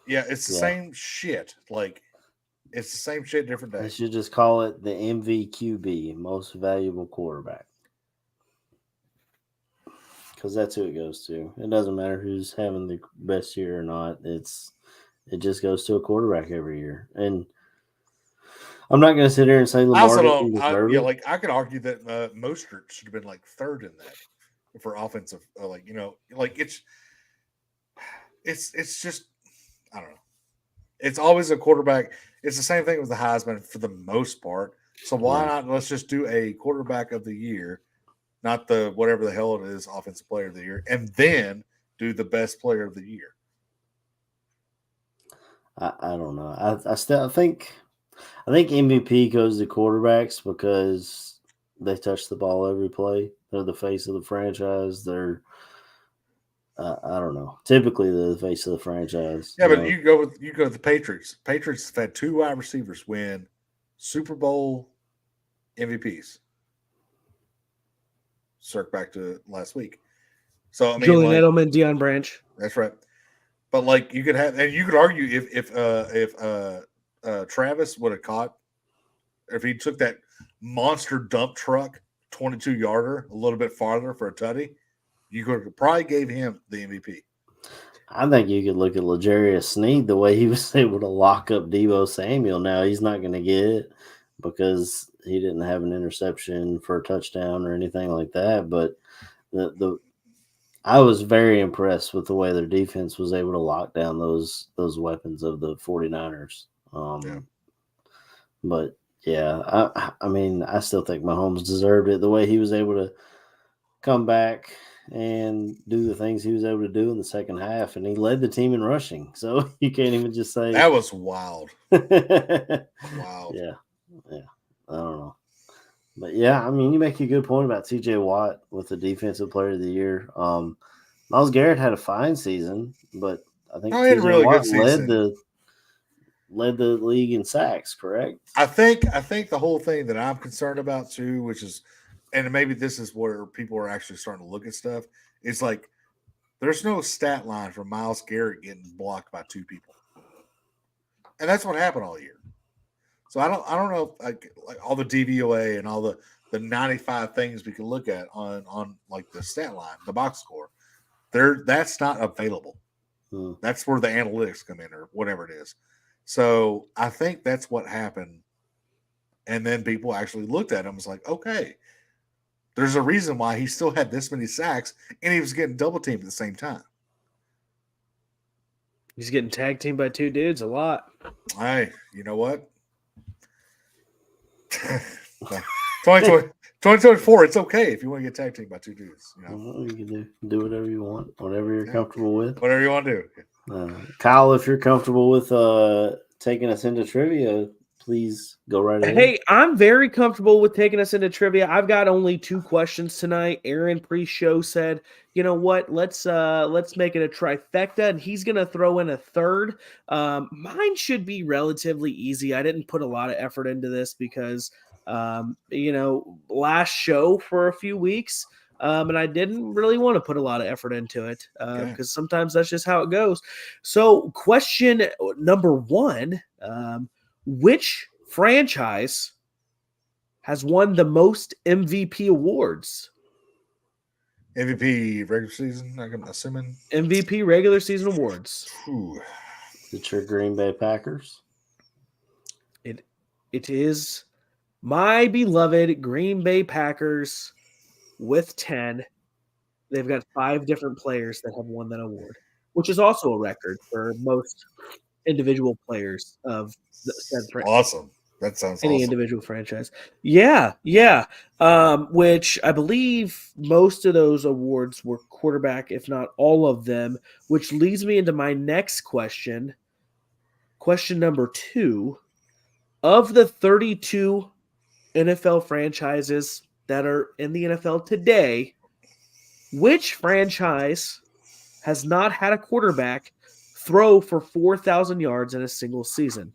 Yeah, it's the same shit. It's the same shit, different day. They should just call it the MVQB, most valuable quarterback. Because that's who it goes to. It doesn't matter who's having the best year or not. It just goes to a quarterback every year. And I'm not going to sit here and say Lamar didn't deserve it. I could argue that Mostert should have been 3rd in that for offensive. It's just, I don't know. It's always a quarterback. It's the same thing with the Heisman for the most part. So why not? Let's just do a quarterback of the year. Not the whatever the hell it is, offensive player of the year, and then do the best player of the year. I don't know. I think MVP goes to quarterbacks because they touch the ball every play. They're the face of the franchise. They're I don't know. Typically, they're the face of the franchise. Yeah, but you go with the Patriots. Patriots have had 2 wide receivers win Super Bowl MVPs. Circle back to last week. So Julian Edelman, Deion Branch. That's right. But you could have, and you could argue if Travis would have caught, if he took that monster dump truck 22-yarder a little bit farther for a tutty, you could have probably gave him the MVP. I think you could look at L'Jarius Sneed, the way he was able to lock up Deebo Samuel. Now he's not going to get it because he didn't have an interception for a touchdown or anything like that. But I was very impressed with the way their defense was able to lock down those weapons of the 49ers. But yeah, I still think Mahomes deserved it. The way he was able to come back and do the things he was able to do in the second half, and he led the team in rushing. So you can't even just say that was wild. Wow. Yeah. I don't know. But yeah, you make a good point about TJ Watt with the defensive player of the year. Miles Garrett had a fine season, but I think No, he had a TJ really good Watt season. led the league in sacks, correct? I think the whole thing that I'm concerned about too, which is, and maybe this is where people are actually starting to look at stuff, is like there's no stat line for Miles Garrett getting blocked by two people, and that's what happened all year. So I don't know if, like all the DVOA and all the 95 things we can look at on like the stat line, the box score, that's not available. Hmm. That's where the analytics come in or whatever it is. So I think that's what happened. And then people actually looked at him and was like, okay, there's a reason why he still had this many sacks and he was getting double teamed at the same time. He's getting tag teamed by two dudes a lot. Hey, you know what? 2024, it's okay if you want to get tag teamed by two dudes. You know? Well, you can do whatever you want, whatever you're comfortable with. Whatever you want to do. Kyle, if you're comfortable with taking us into trivia, please go right ahead. Hey, I'm very comfortable with taking us into trivia. I've got only 2 questions tonight. Aaron pre-show said, you know what, let's make it a trifecta, and he's gonna throw in a third. Mine should be relatively easy. I didn't put a lot of effort into this because last show for a few weeks. And I didn't really want to put a lot of effort into it because sometimes that's just how it goes. So question number 1, which franchise has won the most MVP awards? MVP regular season, I'm assuming. MVP regular season awards. Ooh. Is it your Green Bay Packers? It is my beloved Green Bay Packers with 10. They've got 5 different players that have won that award, which is also a record for most individual players of the said franchise. Awesome. That sounds any awesome. individual franchise. Yeah. Which I believe most of those awards were quarterback, if not all of them, which leads me into my next question. Question number 2. Of the 32 NFL franchises that are in the NFL today, which franchise has not had a quarterback throw for 4,000 yards in a single season?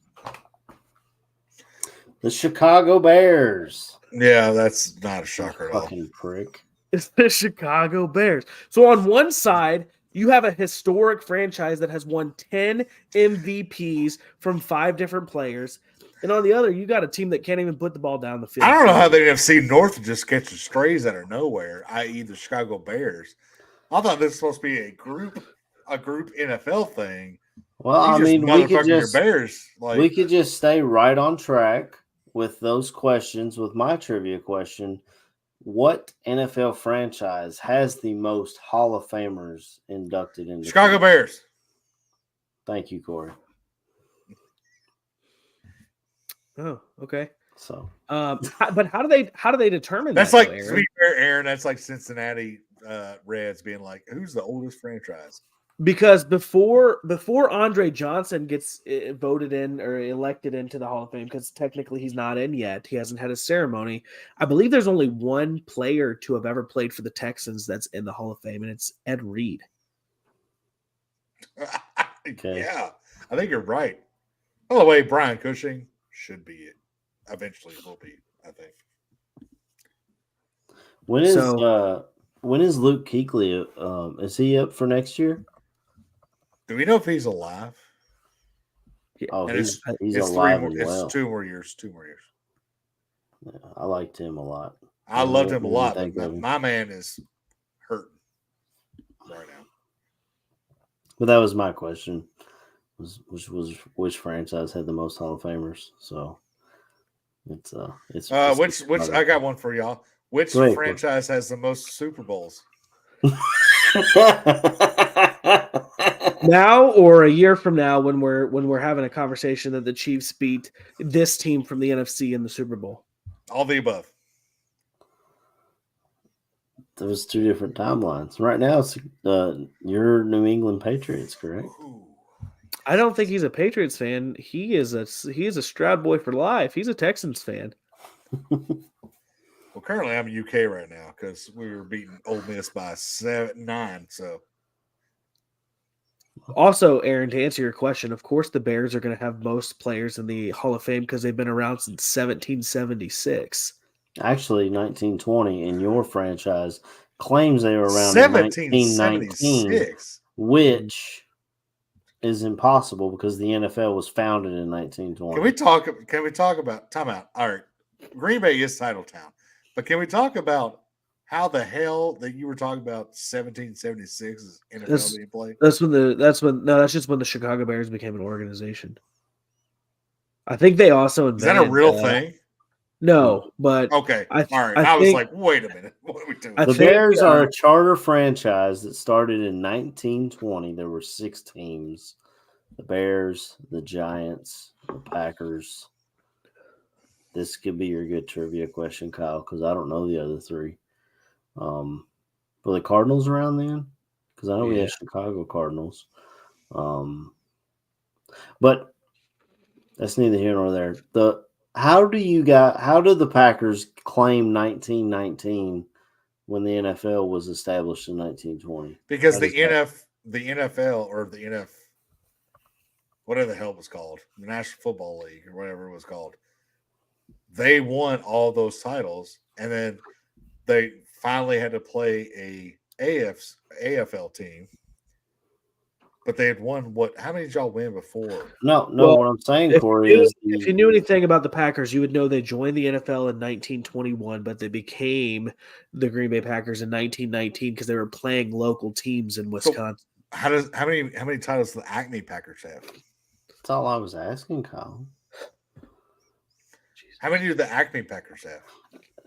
The Chicago Bears. Yeah, that's not a shocker at all. Fucking prick. It's the Chicago Bears. So on one side, you have a historic franchise that has won 10 MVPs from 5 different players. And on the other, you got a team that can't even put the ball down the field. I don't know how the NFC North just catching strays out of nowhere, i.e. the Chicago Bears. I thought this was supposed to be a group NFL thing. Well, I mean, we could just stay right on track with those questions, with my trivia question. What NFL franchise has the most Hall of Famers inducted into Chicago Bears? Thank you, Corey. Oh, okay. So, but how do they determine that's that? Like, though, to be fair, Aaron, that's like Cincinnati Reds being like, who's the oldest franchise? Because before Andre Johnson gets voted in or elected into the Hall of Fame, because technically he's not in yet, he hasn't had a ceremony. I believe there's only one player to have ever played for the Texans that's in the Hall of Fame, and it's Ed Reed. Okay. Yeah, I think you're right. By the way, Brian Cushing should be it. Eventually will be, I think. When is Luke Kuechly? Is he up for next year? Do we know if he's alive? Oh, he's alive. Well. It's 2 more years. 2 more years. Yeah, I liked him a lot. I loved him a lot. But my man is hurting right now. But that was my question. Which franchise had the most Hall of Famers? So it's which I got one for y'all. Which franchise has the most Super Bowls? Now or a year from now, when we're having a conversation that the Chiefs beat this team from the NFC in the Super Bowl? All the above. There was 2 different timelines. Right now, it's your New England Patriots, correct? Ooh. I don't think he's a Patriots fan. He is a Stroud boy for life. He's a Texans fan. Well, currently I'm in UK right now because we were beating Ole Miss by 7-9. So Also, Aaron, to answer your question, of course the Bears are going to have most players in the Hall of Fame because they've been around since 1776. Actually, 1920 in your franchise claims they were around in 1919, 1776. which is impossible because the NFL was founded in 1920. Can we talk about timeout? All right. Green Bay is title town. But can we talk about how the hell that you were talking about 1776 is NFL being played? That's just when the Chicago Bears became an organization. I think they also invented. Is that a real thing? No, but okay. All right. I was like, wait a minute. What are we doing? The Bears are a charter franchise that started in 1920. There were 6 teams: the Bears, the Giants, the Packers. This could be your good trivia question, Kyle, because I don't know the other 3. Were the Cardinals around then? Because I know we had Chicago Cardinals. But that's neither here nor there. How do the Packers claim 1919 when the NFL was established in 1920? Because the NFL or the NF, whatever the hell it was called, the National Football League or whatever it was called, they won all those titles, and then they finally had to play a AFL team. But they had won what? How many did y'all win before? No. What I'm saying, Corey, is if you knew anything about the Packers, you would know they joined the NFL in 1921, but they became the Green Bay Packers in 1919 because they were playing local teams in Wisconsin. So how many titles do the Acme Packers have? That's all I was asking, Kyle. How many do the Acme Packers have?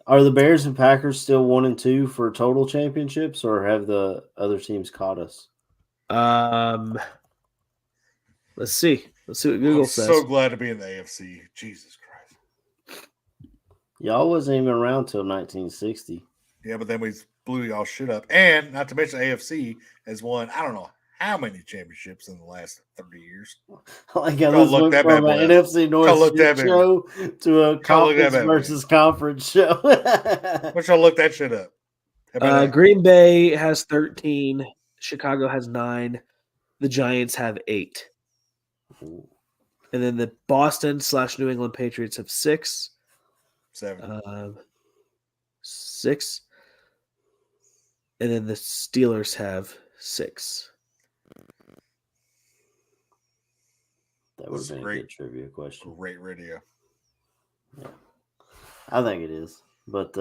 Are the Bears and Packers still 1-2 for total championships, or have the other teams caught us? Let's see what Google says. So glad to be in the AFC. Jesus Christ. Y'all wasn't even around till 1960. Yeah, but then we blew y'all shit up. And not to mention AFC has won, I don't know how many championships in the last 30 years. Like I was went from an NFC North show to a conference versus conference show. Let's y'all look that shit up. Green Bay has 13. Chicago has 9. The Giants have 8. Ooh. And then the Boston/New England Patriots have 6. 7. 6. And then the Steelers have 6. That would have been a good trivia question. Great radio. Yeah. I think it is. But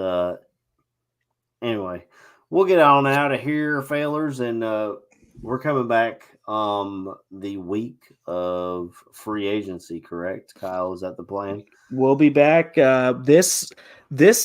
anyway, we'll get on out of here, failers, and we're coming back the week of free agency, correct? Kyle, is that the plan? We'll be back. This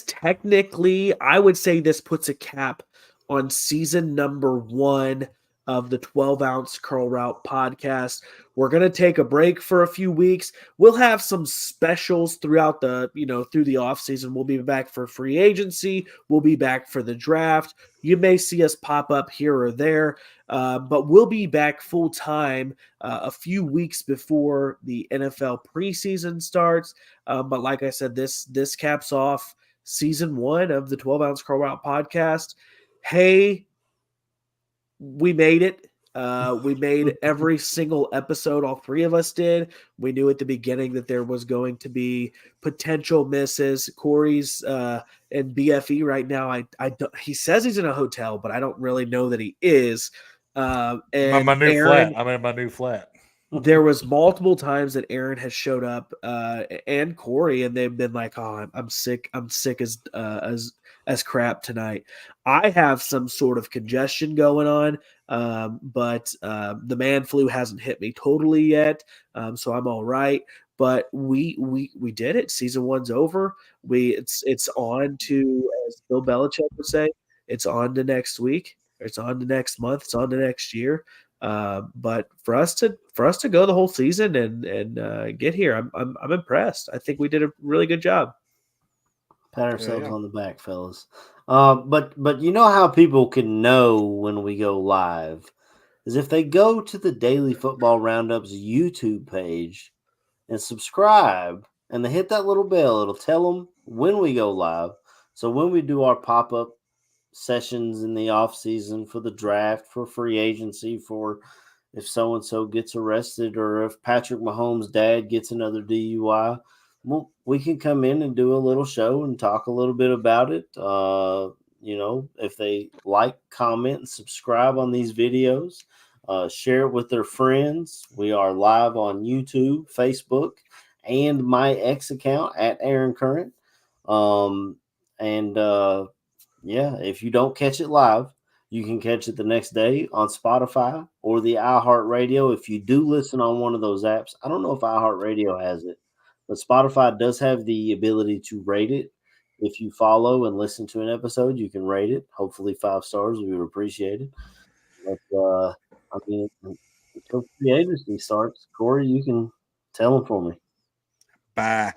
technically, I would say this puts a cap on season number 1 of the 12-ounce Curl Route podcast. We're going to take a break for a few weeks. We'll have some specials throughout through the off season. We'll be back for free agency. We'll be back for the draft. You may see us pop up here or there, but we'll be back full time a few weeks before the NFL preseason starts. But like I said, this caps off season 1 of the 12-ounce Curl Route podcast. Hey, we made it. We made every single episode. All 3 of us did. We knew at the beginning that there was going to be potential misses. Corey's in BFE right now. I don't, he says he's in a hotel, but I don't really know that he is. And my new Aaron, flat. I'm in my new flat. There was multiple times that Aaron has showed up and Corey, and they've been like, "Oh, I'm sick. I'm sick as crap tonight." I have some sort of congestion going on, but the man flu hasn't hit me totally yet, so I'm all right. But we did it. Season 1's over. It's on to, as Bill Belichick would say, it's on to next week. It's on to next month. It's on to next year. But for us to go the whole season and get here, I'm impressed. I think we did a really good job. Pat ourselves on the back, fellas. But you know how people can know when we go live is if they go to the Daily Football Roundups YouTube page and subscribe, and they hit that little bell. It'll tell them when we go live. So when we do our pop-up sessions in the off season for the draft, for free agency, for if so and so gets arrested, or if Patrick Mahomes' dad gets another DUI, well, we can come in and do a little show and talk a little bit about it. If they like, comment, and subscribe on these videos, share it with their friends. We are live on YouTube, Facebook, and my X account at Aaron Current. If you don't catch it live, you can catch it the next day on Spotify or the iHeartRadio. If you do listen on one of those apps, I don't know if iHeartRadio has it, but Spotify does have the ability to rate it. If you follow and listen to an episode, you can rate it. Hopefully 5 stars. We would appreciate it. But until free agency starts, Corey, you can tell them for me. Bye.